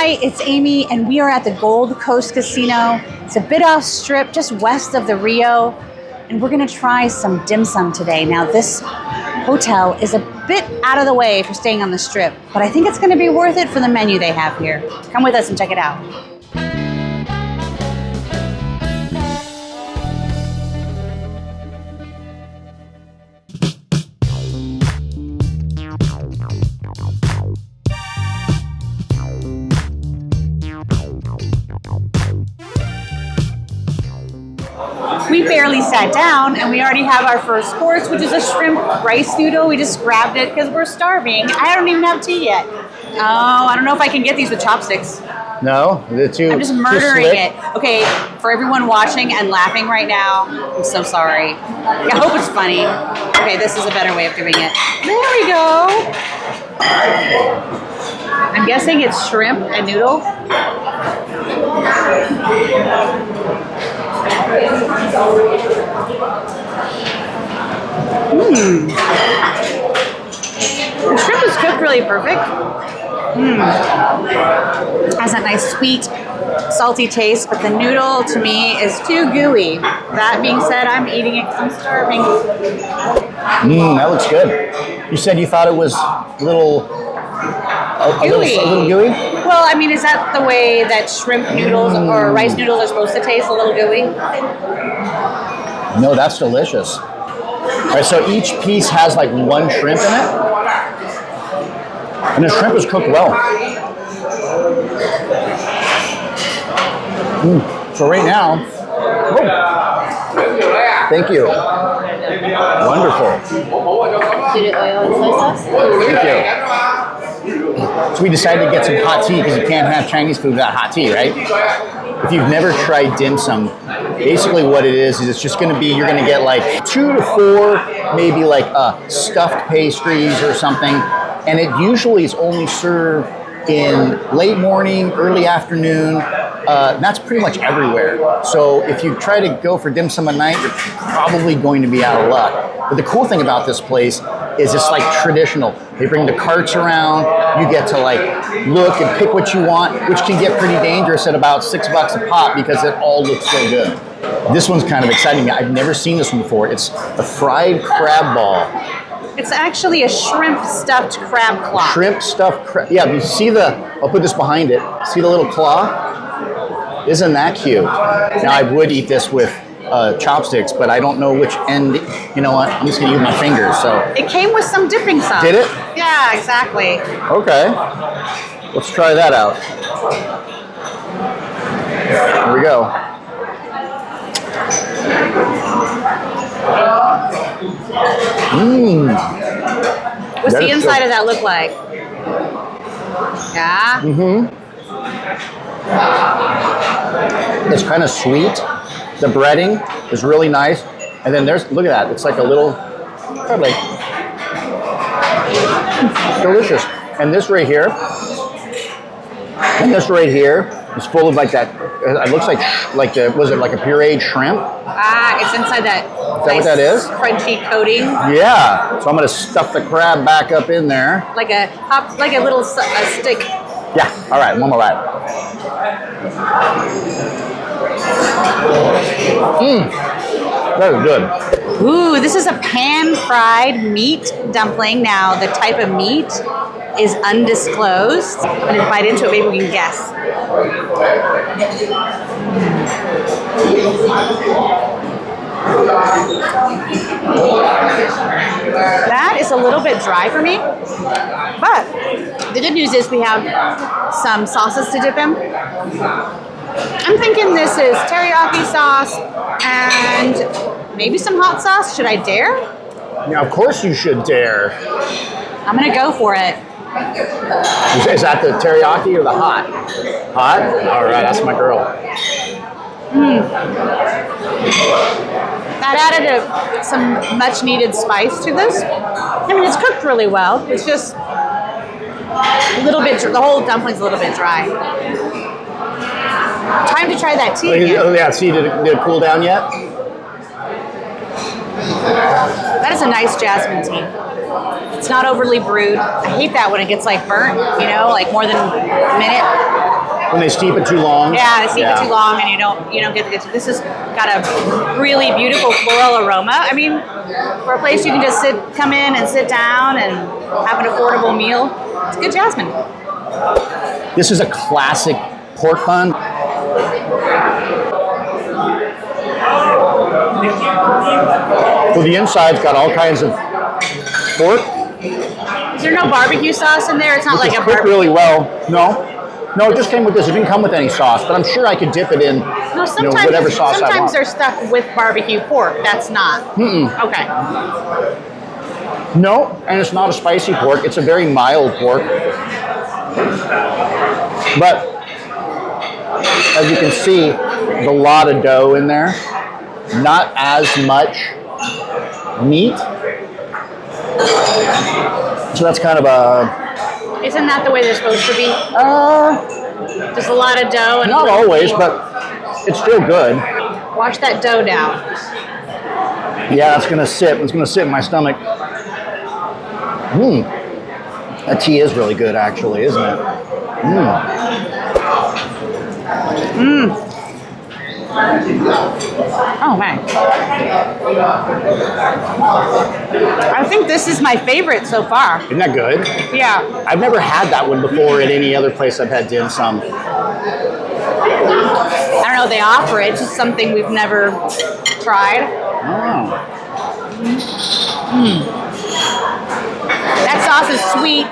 Hi, it's Amy, and we are at the Gold Coast Casino. It's a bit off strip, just west of the Rio, and we're gonna try some dim sum today. Now, this hotel is a bit out of the way if you're staying on the strip, but I think it's gonna be worth it for the menu they have here. Come with us and check it out. We barely sat down and we already have our first course, which is a shrimp rice noodle. We just grabbed it because we're starving. I don't even have tea yet. Oh, I don't know if I can get these with chopsticks. No, I'm just murdering it. Okay, for everyone watching and laughing right now, I'm so sorry. I hope it's funny. Okay, this is a better way of doing it. There we go. I'm guessing it's shrimp and noodle. The shrimp is cooked really perfect. Has that nice sweet, salty taste, but the noodle to me is too gooey. That being said, I'm eating it because I'm starving. That looks good. You said you thought it was a little gooey? Well, I mean, is that the way that shrimp noodles or rice noodles are supposed to taste, a little gooey? No, that's delicious. All right, so each piece has like one shrimp in it. And the shrimp is cooked well. So right now, thank you. Wonderful. Did it oil and soy sauce? Thank you. So we decided to get some hot tea because you can't have Chinese food without hot tea, right? If you've never tried dim sum, basically what it is it's just going to be, you're going to get like 2 to 4, maybe like stuffed pastries or something. And it usually is only served in late morning, early afternoon. That's pretty much everywhere. So if you try to go for dim sum at night, you're probably going to be out of luck. But the cool thing about this place is it's like traditional. They bring the carts around. You get to like look and pick what you want, which can get pretty dangerous at about $6 a pop because it all looks so good. This one's kind of exciting. I've never seen this one before. It's a fried crab ball. It's actually a shrimp stuffed crab claw. Shrimp stuffed crab. Yeah, you see I'll put this behind it. See the little claw? Isn't that cute? Now I would eat this with chopsticks, but I don't know which end. You know what? I'm just gonna use my fingers. So it came with some dipping sauce. Did it? Yeah, exactly. Okay. Let's try that out. Here we go. What's the inside of that look like? Yeah? It's kind of sweet. The breading is really nice. And then look at that. It's like a little, like, delicious. And this right here is full of like that, it looks like was it like a pureed shrimp? It's inside that. Is that what that is? Crunchy coating. Yeah. So I'm going to stuff the crab back up in there. Like a little stick. Yeah. All right. One more bite. That is good. Ooh, this is a pan-fried meat dumpling. Now, the type of meat is undisclosed. I'm going to bite into it. Maybe we can guess. That is a little bit dry for me, but the good news is we have some sauces to dip in. I'm thinking this is teriyaki sauce and maybe some hot sauce. Should I dare? Yeah, of course you should dare. I'm gonna go for it. Is that the teriyaki or the hot? Hot? All right, that's my girl. That added some much needed spice to this. I mean, it's cooked really well. It's just a little bit, the whole dumpling's a little bit dry. Time to try that tea again. Oh yeah, see, did it cool down yet? That is a nice jasmine tea. It's not overly brewed. I hate that when it gets like burnt, like more than a minute. When they steep it too long. Yeah, they steep it too long, and you don't get to get to. This has got a really beautiful floral aroma. I mean, for a place you can just come in and sit down and have an affordable meal. It's good jasmine. This is a classic pork bun. So the inside's got all kinds of pork. Is there no barbecue sauce in there? It's not like a cooked barbecue. really well. No, it just came with this. It didn't come with any sauce, but I'm sure I could dip it in. No, sometimes, whatever sauce I want. sometimes there's stuff with barbecue pork. That's not. Okay. No, and it's not a spicy pork. It's a very mild pork. But as you can see, there's a lot of dough in there. Not as much meat. So that's kind of a... Isn't that the way they're supposed to be? Just a lot of dough and not always, but it's still good. Wash that dough down. Yeah, it's gonna sit. It's gonna sit in my stomach. That tea is really good, actually, isn't it? Oh man. I think this is my favorite so far. Isn't that good? Yeah. I've never had that one before at any other place I've had dim sum. I don't know, they offer it. It's just something we've never tried. Oh. That sauce is sweet.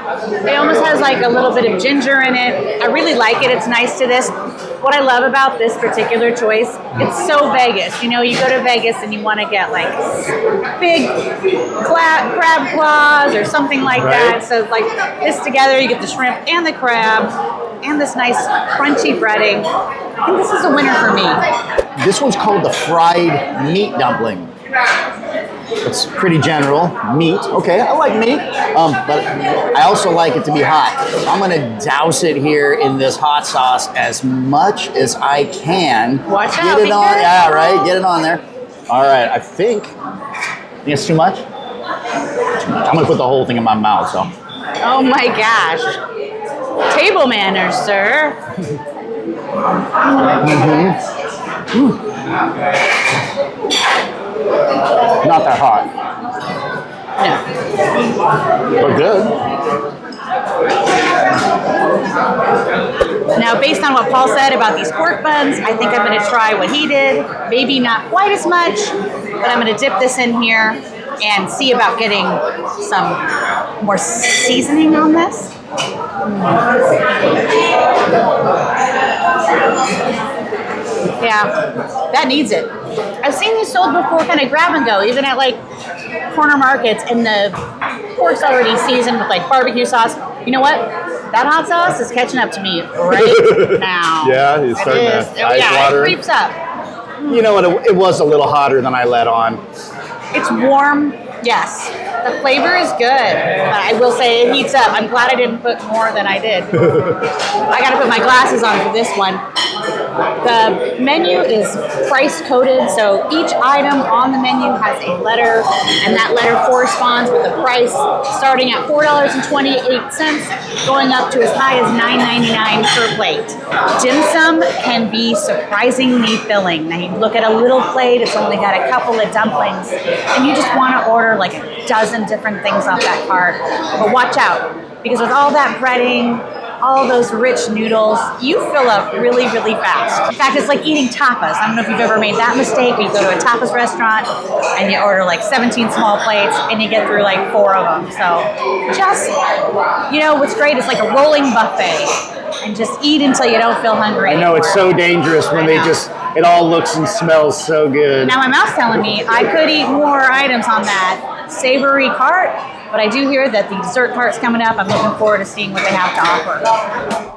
It almost has like a little bit of ginger in it. I really like it. It's nice to this. What I love about this particular choice, it's so Vegas. You know, you go to Vegas and you want to get like big crab claws or something like that. So like this together, you get the shrimp and the crab and this nice crunchy breading. I think this is a winner for me. This one's called the fried meat dumpling. It's pretty general. Meat. Okay, I like meat. But I also like it to be hot. So I'm gonna douse it here in this hot sauce as much as I can. Watch Get out, it on. Yeah, right. Get it on there. All right. I think it's too much. I'm gonna put the whole thing in my mouth. So. Oh my gosh. Table manners, sir. Not that hot. No. But good. Now, based on what Paul said about these pork buns, I think I'm going to try what he did. Maybe not quite as much, but I'm going to dip this in here and see about getting some more seasoning on this. Yeah, that needs it. I've seen these sold before, kind of grab and go, even at like corner markets, and the pork's already seasoned with like barbecue sauce. You know what? That hot sauce is catching up to me right now. Yeah, he's starting to eyes water. It creeps up. You know what? It was a little hotter than I let on. It's warm, yes. The flavor is good, but I will say it heats up. I'm glad I didn't put more than I did. I got to put my glasses on for this one. The menu is price coded, so each item on the menu has a letter, and that letter corresponds with the price, starting at $4.28, going up to as high as $9.99 per plate. Dim sum can be surprisingly filling. Now you look at a little plate, it's only got a couple of dumplings, and you just want to order like a dozen different things off that cart. But watch out, because with all that breading, all those rich noodles, you fill up really, really fast. In fact, it's like eating tapas. I don't know if you've ever made that mistake, but you go to a tapas restaurant and you order like 17 small plates and you get through like 4 of them. So just, you know, what's great is like a rolling buffet and just eat until you don't feel hungry I know, anymore. it's so dangerous when they just, it all looks and smells so good. Now my mouth's telling me I could eat more items on that savory cart, but I do hear that the dessert cart's coming up. I'm looking forward to seeing what they have to offer.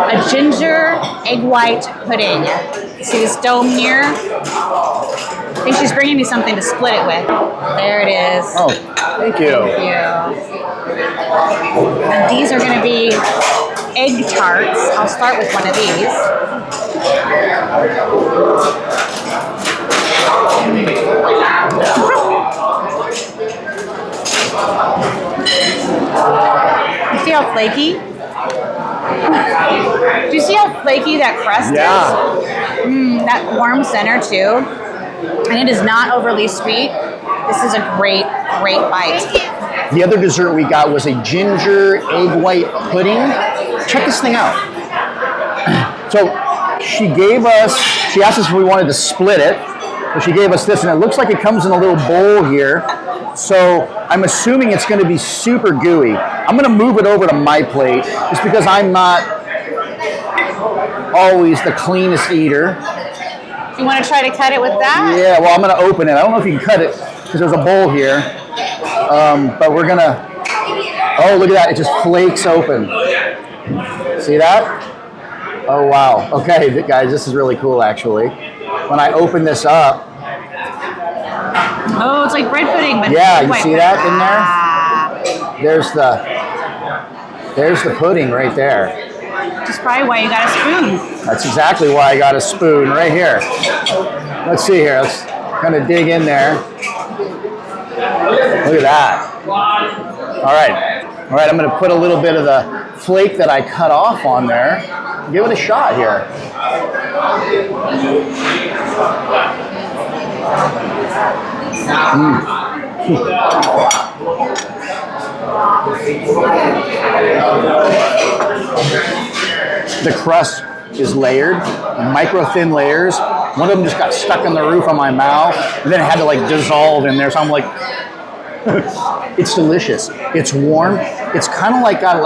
A ginger egg white pudding. See this dome here? I think she's bringing me something to split it with. There it is. Oh, thank you. Thank you. And these are going to be egg tarts. I'll start with one of these. You see how flaky? Do you see how flaky that crust is? That warm center too. And it is not overly sweet. This is a great, great bite. The other dessert we got was a ginger egg white pudding. Check this thing out. So she asked us if we wanted to split it. So she gave us this, and it looks like it comes in a little bowl here. So I'm assuming it's going to be super gooey. I'm going to move it over to my plate just because I'm not always the cleanest eater. You want to try to cut it with that? Yeah, well, I'm going to open it. I don't know if you can cut it because there's a bowl here. But we're going to... Oh, look at that. It just flakes open. See that? Oh, wow. Okay, guys, this is really cool, actually. When I open this up... Oh, it's like bread pudding, but yeah, you see that in there? There's the pudding right there. That's probably why you got a spoon. That's exactly why I got a spoon right here. Let's see here. Let's kind of dig in there. Look at that. All right, I'm going to put a little bit of the flake that I cut off on there. Give it a shot here. The crust is layered, micro thin layers. One of them just got stuck in the roof of my mouth, and then it had to like dissolve in there. So I'm like, it's delicious. It's warm. It's kind of like got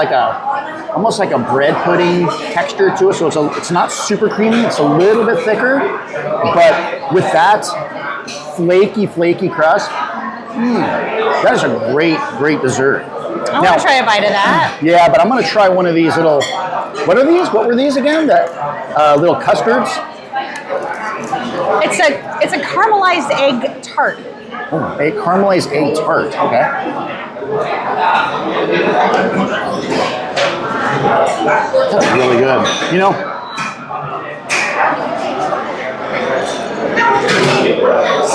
almost like a bread pudding texture to it. So it's not super creamy. It's a little bit thicker, but with that flaky crust, that is a great dessert. I want to try a bite of that. Yeah, but I'm going to try one of these little. What are these? What were these again? That little custards. It's a caramelized egg tart. Oh, a caramelized egg tart. Okay. That's really good. You know,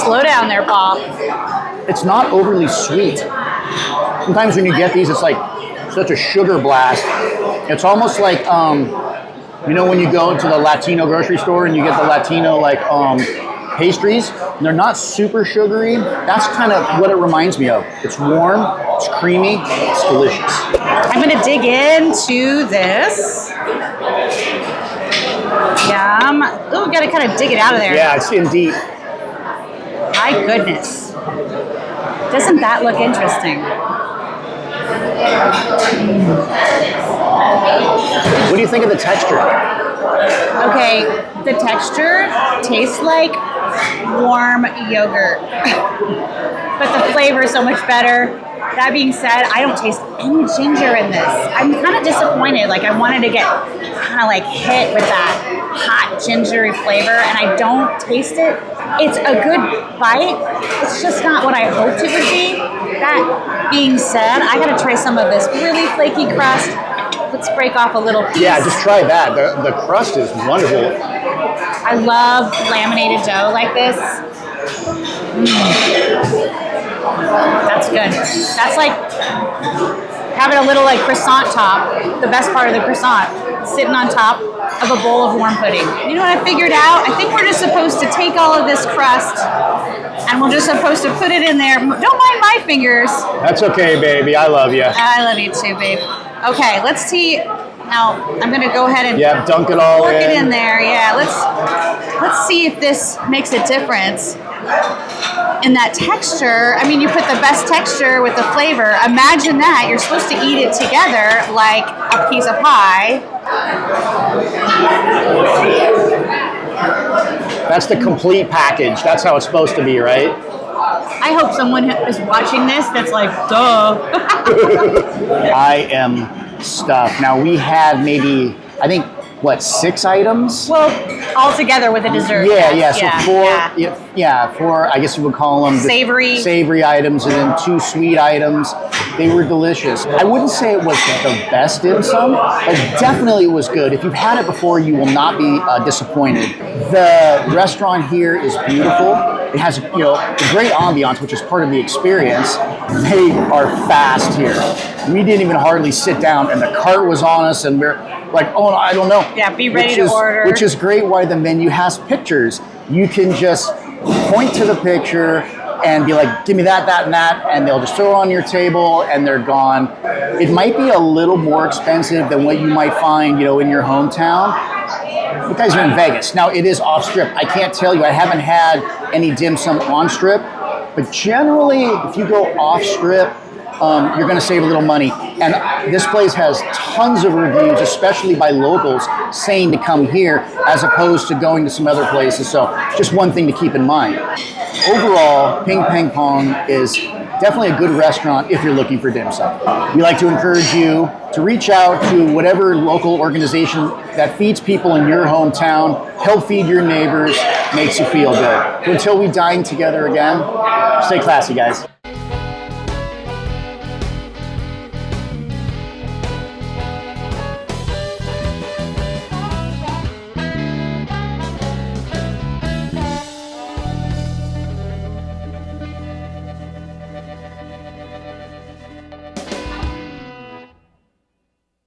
slow down there, Paul. It's not overly sweet. Sometimes when you get these, it's like such a sugar blast. It's almost like, you know, when you go to the Latino grocery store and you get the Latino pastries, and they're not super sugary. That's kind of what it reminds me of. It's warm, it's creamy, it's delicious. I'm going to dig into this. Yum. Oh, we got to kind of dig it out of there. Yeah, it's in deep. My goodness. Doesn't that look interesting? What do you think of the texture? Okay, the texture tastes like warm yogurt, but the flavor is so much better. That being said, I don't taste any ginger in this. I'm kind of disappointed. Like I wanted to get kind of like hit with that hot gingery flavor, and I don't taste it. It's a good bite. It's just not what I hoped it would be. That being said, I gotta try some of this really flaky crust. Let's break off a little piece. Yeah, just try that. The crust is wonderful. I love laminated dough like this. That's good. That's like having a little like croissant top, the best part of the croissant, sitting on top of a bowl of warm pudding. You know what I figured out? I think we're just supposed to take all of this crust and we're just supposed to put it in there. Don't mind my fingers. That's okay, baby. I love you. I love you too, babe. Okay, let's see. Now I'm gonna go ahead and dunk it all work it in there. Yeah, let's see if this makes a difference in that texture. I mean, you put the best texture with the flavor. Imagine that you're supposed to eat it together like a piece of pie. That's the complete package. That's how it's supposed to be, right? I hope someone is watching this that's like, duh. I am stuffed. Now we had maybe, I think what, 6 items? Well, all together with a dessert. Yeah, yes. yeah. So 4, I guess you would call them savory items, and then 2 sweet items. They were delicious. I wouldn't say it was the best dim sum, but definitely it was good. If you've had it before, you will not be disappointed. The restaurant here is beautiful. It has, a great ambiance, which is part of the experience. They are fast here. We didn't even hardly sit down, and the cart was on us, and we're like, oh, I don't know. Yeah, be ready to order. Which is great why the menu has pictures. You can just point to the picture and be like, give me that, and that, and they'll just throw it on your table and they're gone. It might be a little more expensive than what you might find, in your hometown. You guys are in Vegas. Now, it is off strip. I can't tell you, I haven't had any dim sum on strip, but generally, if you go off strip, you're going to save a little money. And this place has tons of reviews, especially by locals, saying to come here as opposed to going to some other places. So just one thing to keep in mind. Overall, Pang Pong is definitely a good restaurant if you're looking for dim sum. We like to encourage you to reach out to whatever local organization that feeds people in your hometown, help feed your neighbors, makes you feel good. Until we dine together again, stay classy, guys.